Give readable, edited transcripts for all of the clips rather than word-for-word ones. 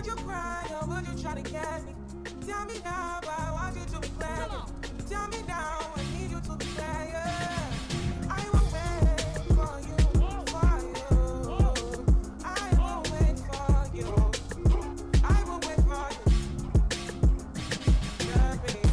Would you cry or would you try to get me? Tell me now, but I want you to be clear. Tell me now, I need you to be clear. I will wait for you, for you. I will wait for you. I will wait for you. Yeah, baby.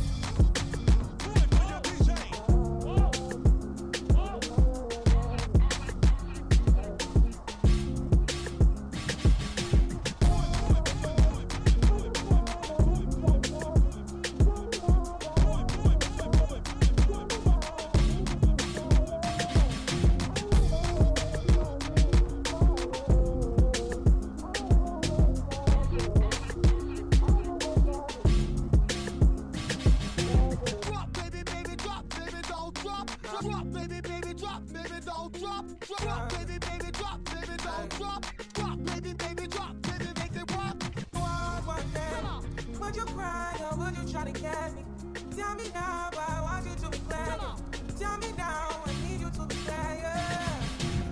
Would you cry or would you try to get me? Tell me now, but I want you to be clear. Tell me now, I need you to be clear.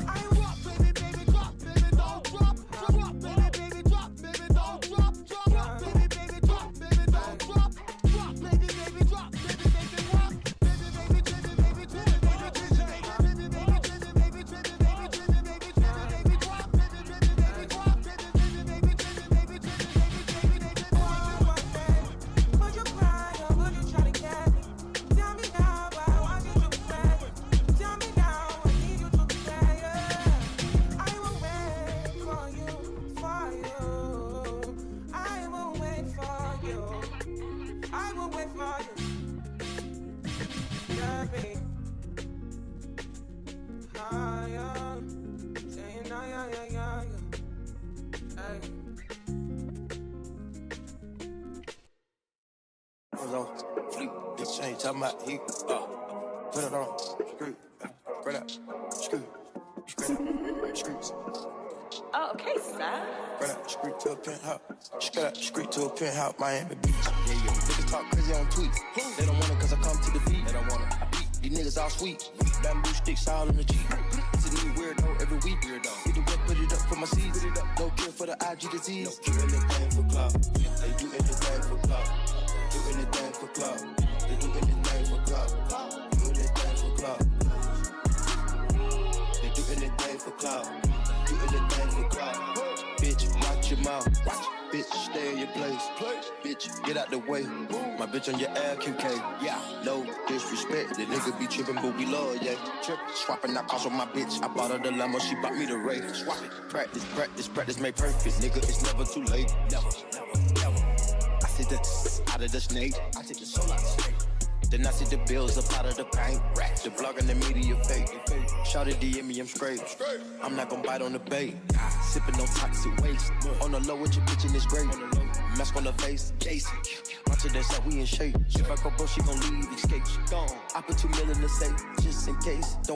I drop, baby, baby, drop, baby, don't drop. Drop, baby, baby, drop, baby, don't drop. Drop, baby, baby, drop, baby, don't drop. Drop, baby, baby, drop, baby, make it rock. Baby, baby, baby, baby, baby, baby, baby, baby, baby, baby, baby, baby, baby, baby, baby, drop, baby, baby, baby, drop, baby, baby, baby, baby, baby, baby, would you cry or would you try to get me? Tell me now, but I want you to be clear. Tell me now, I need you to be clear. I will wait for you, for you. I will wait for you. I will wait for you. Yeah, babe. Yeah. Saying, yeah. Hey. Fleet, this chain, talking about heat. Put it on, screw, spread out, screw, screws. Oh, okay, sir. Spread out, screw to a penthouse. Spread out, screw to a penthouse, Miami Beach. Yeah. Niggas talk crazy on tweets. They don't want it cause I come to the beat. They don't want it. I beat these niggas all sweet. Bamboo sticks all in the Jeep. It's a new weirdo every week. Get the whip, put it up for my seeds. No cure for the IG disease. No cure anything for clout. They do anything for clout. Do anything for clout. They do anything for clout. Do anything for clout. They do anything for clout. Do anything for clout. Bitch, watch your mouth. Bitch, stay in your place. Bitch, get out the way. My bitch on your LQK. Yeah, no disrespect. The nigga be trippin', but we love, yeah. Swapping out cars on my bitch. I bought her the limo, she bought me the Ray. Swap it. Practice make perfect. Nigga, it's never too late. Never. I see the out of the snake. I take the soul out of the snake. Then I see the bills up out of the bank. The blog and the media fake. Shout it DM me, I'm straight. I'm not gon' bite on the bait. Sippin' on toxic waste. On the low with your bitch in this great. Mask on the face, Jason. Watch it, that's how we in shape. If I go broke, she gon' leave, escape. She gone. I put $2 million to safe, just in case. Don't